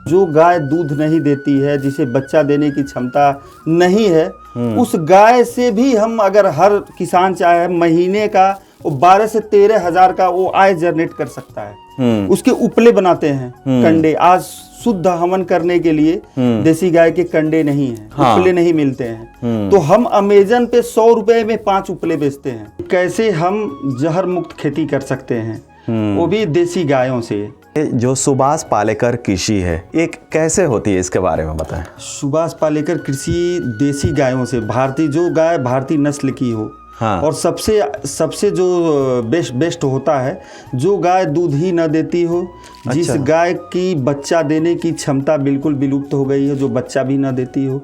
जो गाय दूध नहीं देती है, जिसे बच्चा देने की क्षमता नहीं है, उस गाय से भी हम अगर हर किसान चाहे महीने का वो 12 से 13 हजार का वो आय जनरेट कर सकता है। उसके उपले बनाते हैं, कंडे। आज शुद्ध हवन करने के लिए देसी गाय के कंडे नहीं है, उपले नहीं मिलते हैं, तो हम अमेजन पे 100 रुपए में 5 उपले बेचते हैं। कैसे हम जहर मुक्त खेती कर सकते हैं, वो भी देसी गायों से। जो सुभाष पालेकर कृषि है, एक कैसे होती है, इसके बारे में बताएं। सुभाष पालेकर कृषि देसी गायों से, भारतीय जो गाय भारतीय नस्ल की हो, हाँ। और सबसे जो बेस्ट होता है जो गाय दूध ही न देती हो, जिस गाय की बच्चा देने की क्षमता बिल्कुल विलुप्त हो गई है, जो बच्चा भी न देती हो,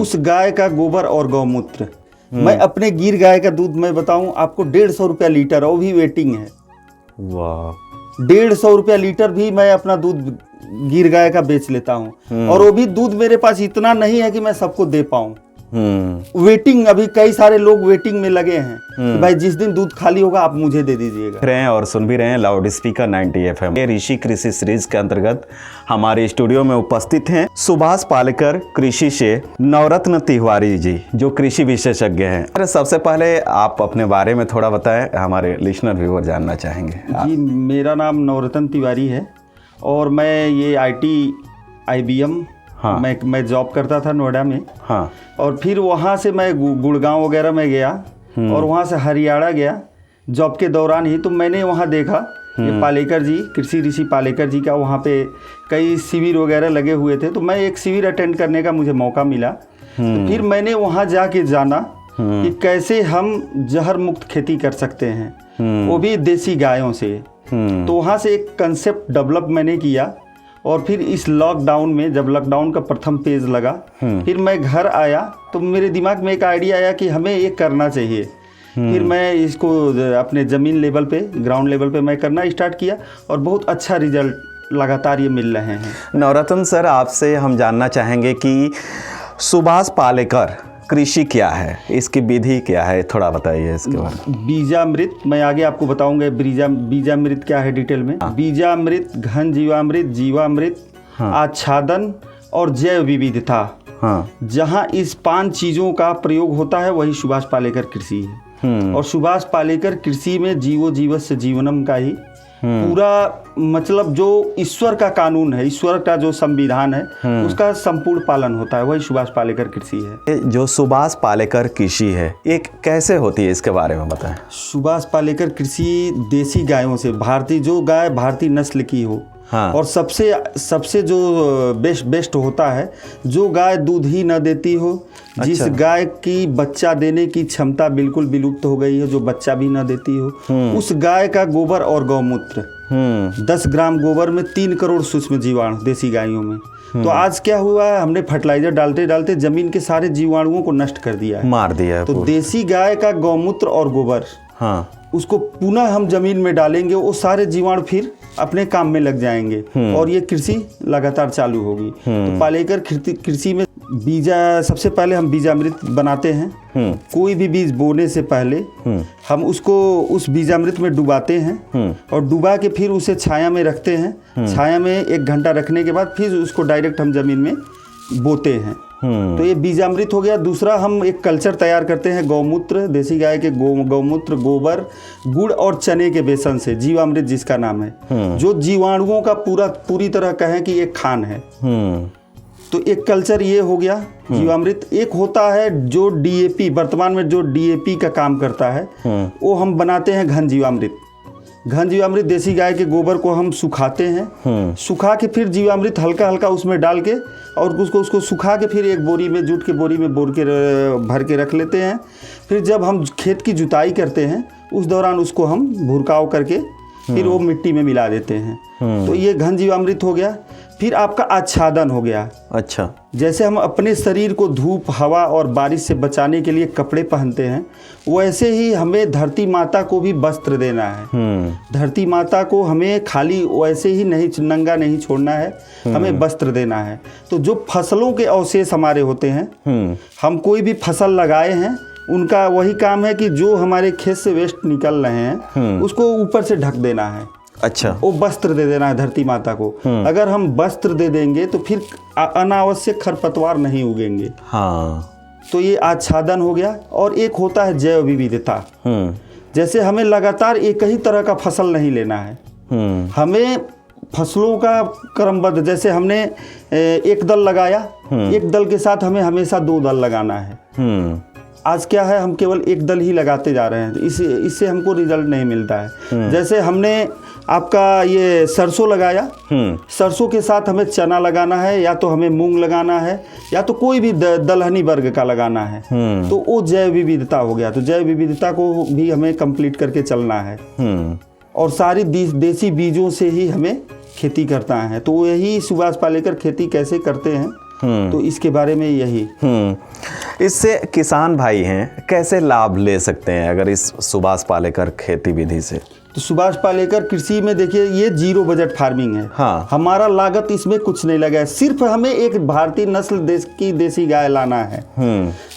उस गाय का गोबर और गौमूत्र। मैं अपने गिर गाय का दूध मैं बताऊं आपको 150 रुपया लीटर, वो भी वेटिंग है। वाह, 150 रुपया लीटर भी मैं अपना दूध गिर गाय का बेच लेता हूँ। और वो भी दूध मेरे पास इतना नहीं है कि मैं सबको दे पाऊँ। वेटिंग, अभी कई सारे लोग वेटिंग में लगे हैं कि भाई जिस दिन दूध खाली होगा आप मुझे दे दीजिएगा। रहे हैं और सुन भी रहे हैं लाउड स्पीकर 90 FM। ये ऋषि कृषि सीरीज के अंतर्गत हमारे स्टूडियो में उपस्थित हैं सुभाष पालेकर कृषि से नवरत्न तिवारी जी, जो कृषि विशेषज्ञ हैं। अरे सबसे पहले आप अपने बारे में थोड़ा बताएं, हमारे लिसनर व्यूअर जानना चाहेंगे। जी, मेरा नाम नवरत्न तिवारी है और मैं ये IT IBM, हाँ। मैं जॉब करता था नोएडा में, हाँ। और फिर वहाँ से मैं गुड़गांव वगैरह में गया और वहाँ से हरियाणा गया जॉब के दौरान ही। तो मैंने वहाँ देखा ये पालेकर जी, कृषि ऋषि पालेकर जी का वहाँ पे कई शिविर वगैरह लगे हुए थे। तो मैं एक शिविर अटेंड करने का मुझे मौका मिला। तो फिर मैंने वहाँ जाके जाना कि कैसे हम जहर मुक्त खेती कर सकते हैं, वो भी देसी गायों से। तो वहाँ से एक कंसेप्ट डेवलप मैंने किया। और फिर इस लॉकडाउन में, जब लॉकडाउन का प्रथम फेज लगा, फिर मैं घर आया तो मेरे दिमाग में एक आइडिया आया कि हमें ये करना चाहिए। फिर मैं इसको अपने ज़मीन लेवल पे, ग्राउंड लेवल पे मैं करना स्टार्ट किया और बहुत अच्छा रिजल्ट लगातार ये मिल रहे हैं। नवरत्न सर, आपसे हम जानना चाहेंगे कि सुभाष पालेकर कृषि क्या है, इसकी विधि क्या है, थोड़ा बताइए इसके बारे में। बीजामृत, मैं आगे आपको बताऊंगा बीजामृत क्या है डिटेल में। हाँ। बीजामृत, घन जीवामृत, जीवामृत, हाँ। आच्छादन और जैव विविधता, हाँ। जहाँ इस 5 चीजों का प्रयोग होता है वही सुभाष पालेकर कृषि है। और सुभाष पालेकर कृषि में जीवो जीवस्य जीवनम का ही पूरा मतलब जो ईश्वर का कानून है, ईश्वर का जो संविधान है, उसका संपूर्ण पालन होता है, वही सुभाष पालेकर कृषि है। जो सुभाष पालेकर कृषि है, एक कैसे होती है, इसके बारे में बताएं। सुभाष पालेकर कृषि देसी गायों से, भारतीय जो गाय भारतीय नस्ल की हो, हाँ। और सबसे जो बेस्ट होता है जो गाय दूध ही न देती हो, जिस गाय की बच्चा देने की क्षमता बिल्कुल विलुप्त हो गई है, जो बच्चा भी न देती हो, उस गाय का गोबर और गौमूत्र। 10 ग्राम गोबर में 3 करोड़ सूक्ष्म जीवाणु देसी गायों में। तो आज क्या हुआ है, हमने फर्टिलाइजर डालते डालते जमीन के सारे जीवाणुओं को नष्ट कर दिया है, मार दिया है। तो देसी गाय का गौमूत्र और गोबर, हाँ। उसको पुनः हम जमीन में डालेंगे, वो सारे जीवाणु फिर अपने काम में लग जाएंगे और ये कृषि लगातार चालू होगी। तो पालेकर कृषि में सबसे पहले हम बीजामृत बनाते हैं। कोई भी बीज बोने से पहले हम उसको उस बीजामृत में डुबाते हैं और डुबा के फिर उसे छाया में रखते हैं। छाया में 1 घंटा रखने के बाद फिर उसको डायरेक्ट हम जमीन में बोते हैं। तो ये बीजामृत हो गया। दूसरा, हम एक कल्चर तैयार करते हैं गौमूत्र, देसी गाय के गौमूत्र, गोबर, गुड़ और चने के बेसन से, जीवामृत जिसका नाम है, जो जीवाणुओं का पूरी तरह कहें कि एक खान है। तो एक कल्चर ये हो गया जीवामृत। एक होता है जो DAP, वर्तमान में जो DAP का काम करता है, वो हम बनाते हैं घन जीवामृत। घन जीवामृत देसी गाय के गोबर को हम सुखाते हैं, सुखा के फिर जीवामृत हल्का हल्का उसमें डाल के और उसको सुखा के फिर एक बोरी में, जूट के बोरी में भर के रख लेते हैं। फिर जब हम खेत की जुताई करते हैं उस दौरान उसको हम भुरकाव करके फिर वो मिट्टी में मिला देते हैं। तो ये घन जीवामृत हो गया। फिर आपका आच्छादन हो गया। अच्छा, जैसे हम अपने शरीर को धूप, हवा और बारिश से बचाने के लिए कपड़े पहनते हैं, वैसे ही हमें धरती माता को भी वस्त्र देना है। धरती माता को हमें खाली वैसे ही नहीं, नंगा नहीं छोड़ना है, हमें वस्त्र देना है। तो जो फसलों के अवशेष हमारे होते हैं, हम कोई भी फसल लगाए हैं, उनका वही काम है कि जो हमारे खेत से वेस्ट निकल रहे हैं उसको ऊपर से ढक देना है। अच्छा, वो वस्त्र दे देना है धरती माता को। अगर हम वस्त्र दे देंगे तो फिर अनावश्यक खरपतवार नहीं उगेंगे। हाँ, तो ये आच्छादन हो गया। और एक होता है जैव विविधता। जैसे हमें लगातार एक ही तरह का फसल नहीं लेना है, हमें फसलों का क्रमबद्ध, जैसे हमने एक दल लगाया, एक दल के साथ हमें हमेशा 2 दल लगाना है। आज क्या है, हम केवल एक दल ही लगाते जा रहे हैं, तो इससे हमको रिजल्ट नहीं मिलता है। जैसे हमने आपका ये सरसों लगाया, सरसों के साथ हमें चना लगाना है, या तो हमें मूंग लगाना है, या तो कोई भी दलहनी वर्ग का लगाना है। तो वो जैव विविधता हो गया। तो जैव विविधता को भी हमें कंप्लीट करके चलना है। और सारी देसी बीजों से ही हमें खेती करता है। तो यही सुभाष पालेकर खेती कैसे करते हैं, तो इसके बारे में यही। इससे किसान भाई हैं कैसे लाभ ले सकते हैं अगर इस सुभाष पालेकर खेती विधि से? तो सुभाष पालेकर कृषि में देखिए, ये 0 बजट फार्मिंग है। हाँ, हमारा लागत इसमें कुछ नहीं लगा है। सिर्फ हमें एक भारतीय नस्ल देसी गाय लाना है।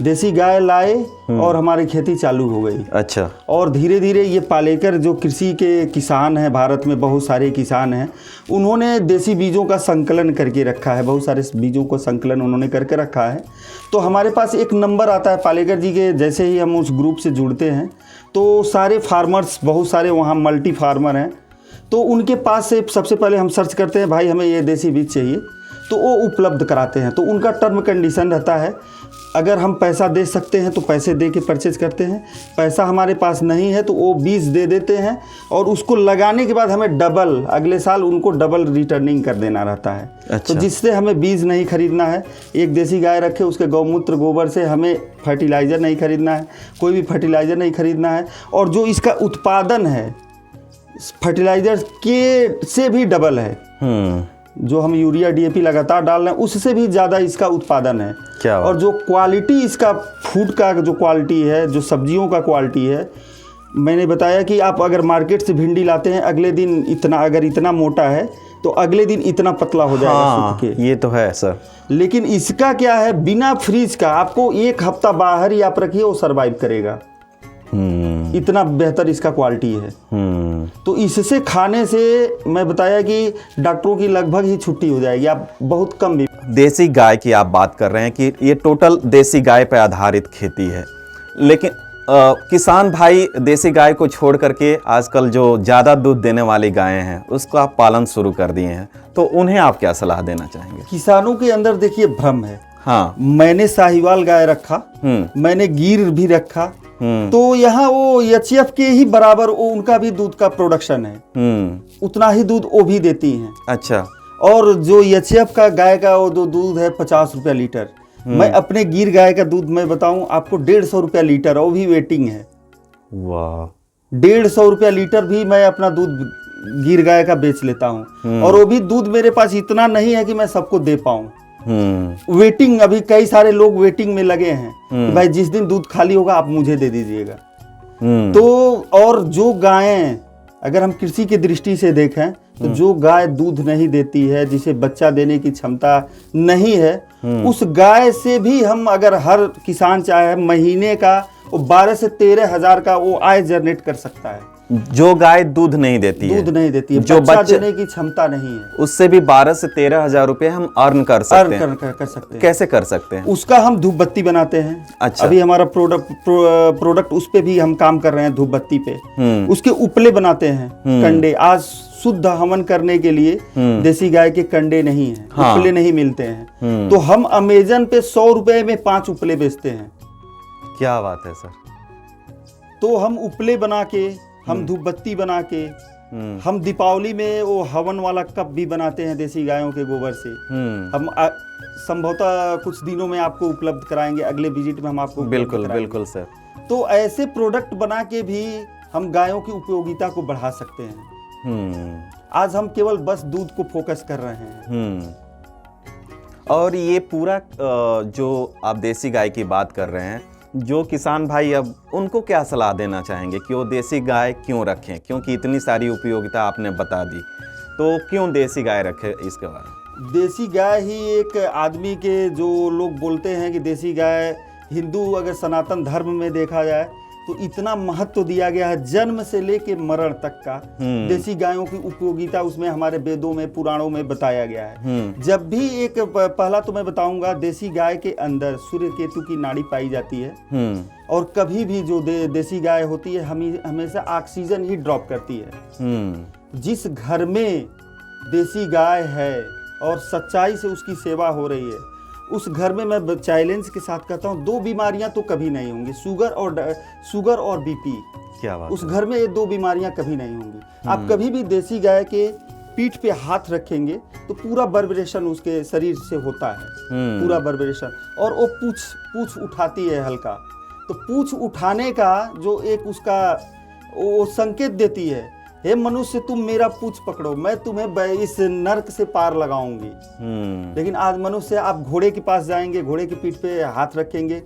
देसी गाय लाए और हमारी खेती चालू हो गई। अच्छा। और धीरे धीरे ये पालेकर जो कृषि के किसान हैं, भारत में बहुत सारे किसान हैं, उन्होंने देसी बीजों का संकलन करके रखा है। बहुत सारे बीजों को संकलन उन्होंने करके रखा है। तो हमारे पास एक नंबर आता है पालेकर जी के। जैसे ही हम उस ग्रुप से जुड़ते हैं तो सारे फार्मर्स, बहुत सारे वहाँ मल्टी फार्मर हैं, तो उनके पास से सबसे पहले हम सर्च करते हैं, भाई हमें ये देसी बीज चाहिए, तो वो उपलब्ध कराते हैं। तो उनका टर्म कंडीशन रहता है, अगर हम पैसा दे सकते हैं तो पैसे दे के परचेज करते हैं, पैसा हमारे पास नहीं है तो वो बीज दे देते हैं, और उसको लगाने के बाद हमें डबल, अगले साल उनको डबल रिटर्निंग कर देना रहता है। अच्छा। तो जिससे हमें बीज नहीं खरीदना है, एक देसी गाय रखे, उसके गौमूत्र गोबर से हमें फर्टिलाइज़र नहीं खरीदना है, कोई भी फर्टिलाइज़र नहीं खरीदना है। और जो इसका उत्पादन है फर्टिलाइज़र के से भी डबल है। जो हम यूरिया DAP लगातार डाल रहे हैं उससे भी ज़्यादा इसका उत्पादन है। क्या? और जो क्वालिटी इसका फूड का जो क्वालिटी है, जो सब्जियों का क्वालिटी है, मैंने बताया कि आप अगर मार्केट से भिंडी लाते हैं, अगले दिन इतना, अगर इतना मोटा है तो अगले दिन इतना पतला हो जाएगा। हाँ, सूख के। ये तो है सर। लेकिन इसका क्या है, बिना फ्रीज का आपको 1 हफ्ता बाहर ही आप रखिए, वो सर्वाइव करेगा। इतना बेहतर इसका क्वालिटी है। तो इससे खाने से मैं बताया कि डॉक्टरों की लगभग ही छुट्टी हो जाएगी, आप बहुत कम भी। देसी गाय की आप बात कर रहे हैं कि ये टोटल देसी गाय पे आधारित खेती है, लेकिन किसान भाई देसी गाय को छोड़ करके आजकल जो ज़्यादा दूध देने वाली गायें हैं उसका पालन शुरू कर दिए हैं, तो उन्हें आप क्या सलाह देना चाहेंगे? किसानों के अंदर देखिए भ्रम है। हाँ, मैंने साहिवाल गाय रखा, मैंने गिर भी रखा, तो यहाँ वो HF के ही बराबर वो उनका भी दूध का प्रोडक्शन है, उतना ही दूध वो भी देती हैं। अच्छा। और जो HF का गाय का वो जो दूध है 50 रुपया लीटर, मैं अपने गिर गाय का दूध मैं बताऊं आपको 150 रुपया लीटर, वो भी वेटिंग है। वाह। 150 रुपया लीटर भी मैं अपना दूध गिर गाय का बेच लेता हूं। और वो भी दूध मेरे पास इतना नहीं है कि मैं सबको दे पाऊं। वेटिंग, अभी कई सारे लोग वेटिंग में लगे हैं कि भाई जिस दिन दूध खाली होगा आप मुझे दे दीजिएगा। तो और जो गायें, अगर हम कृषि की दृष्टि से देखें तो जो गाय दूध नहीं देती है, जिसे बच्चा देने की क्षमता नहीं है, उस गाय से भी हम अगर हर किसान चाहे महीने का वो 12 से 13 हज़ार का वो आय जनरेट कर सकता है। जो गाय दूध नहीं देती है, जो बच्चा देने की क्षमता नहीं है, उससे भी 12 से 13 हज़ार रुपए हम अर्न कर सकते हैं। कर सकते हैं। कैसे कर सकते हैं? उसका हम धूप बत्ती बनाते हैं। अच्छा। अभी हमारा प्रोडक्ट उस पे भी हम काम कर रहे हैं, धूप बत्ती पे। उसके उपले बनाते हैं, कंडे। आज शुद्ध हवन करने के लिए देसी गाय के कंडे नहीं है, उपले नहीं मिलते हैं, तो हम अमेजन पे 100 रुपए में 5 उपले बेचते हैं। क्या बात है सर। तो हम उपले बना के, हम धूप बत्ती बना के, हम दीपावली में वो हवन वाला कप भी बनाते हैं देसी गायों के गोबर से। हम संभवतः कुछ दिनों में आपको उपलब्ध कराएंगे, अगले विजिट में हम आपको बिल्कुल सर। तो ऐसे प्रोडक्ट बना के भी हम गायों की उपयोगिता को बढ़ा सकते हैं। आज हम केवल बस दूध को फोकस कर रहे हैं। और ये पूरा जो आप देसी गाय की बात कर रहे हैं, जो किसान भाई अब उनको क्या सलाह देना चाहेंगे कि वो देसी गाय क्यों रखें? क्योंकि इतनी सारी उपयोगिता आपने बता दी, तो क्यों देसी गाय रखें, इसके बारे में? देसी गाय ही एक आदमी के, जो लोग बोलते हैं कि देसी गाय, हिंदू अगर सनातन धर्म में देखा जाए तो इतना महत्व दिया गया है जन्म से लेके मरण तक का। देसी गायों की उपयोगिता उसमें हमारे वेदों में पुराणों में बताया गया है। जब भी एक पहला तो मैं बताऊंगा, देसी गाय के अंदर सूर्य केतु की नाड़ी पाई जाती है और कभी भी जो देसी गाय होती है हमेशा ऑक्सीजन ही ड्रॉप करती है। जिस घर में देसी गाय है और सच्चाई से उसकी सेवा हो रही है, उस घर में मैं चैलेंज के साथ कहता हूँ 2 बीमारियां तो कभी नहीं होंगी, शुगर और बीपी। क्या बात उस घर में ये 2 बीमारियां कभी नहीं होंगी। आप कभी भी देसी गाय के पीठ पे हाथ रखेंगे तो पूरा वाइब्रेशन उसके शरीर से होता है, पूरा वाइब्रेशन। और वो पूछ उठाती है हल्का, तो पूछ उठाने का जो एक उसका वो संकेत देती है, हे मनुष्य तुम मेरा पूछ पकड़ो, मैं तुम्हें इस नर्क से पार लगाऊंगी। लेकिन आज मनुष्य, आप घोड़े के पास जाएंगे, घोड़े की पीठ पे हाथ रखेंगे,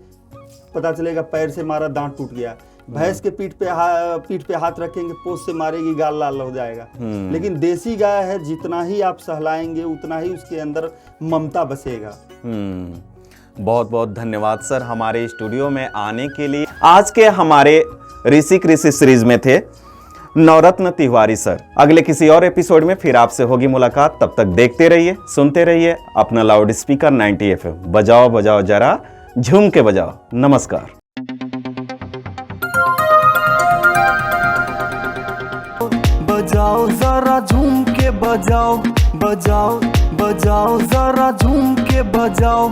पता चलेगा पैर से मारा दांत टूट गया। भैंस के पीठ पे हाथ रखेंगे, पोस से मारेगी, गाल लाल हो जाएगा। लेकिन देसी गाय है, जितना ही आप सहलाएंगे उतना ही उसके अंदर ममता बसेगा। बहुत बहुत धन्यवाद सर हमारे स्टूडियो में आने के लिए। आज के हमारे ऋषि कृषि सीरीज में थे नवरत्न तिवारी सर। अगले किसी और एपिसोड में फिर आपसे होगी मुलाकात। तब तक देखते रहिए, सुनते रहिए अपना लाउड स्पीकर 90 FM। बजाओ बजाओ जरा झूम के बजाओ। नमस्कार। बजाओ जरा झूम के बजाओ, बजाओ बजाओ जरा झूम के बजाओ।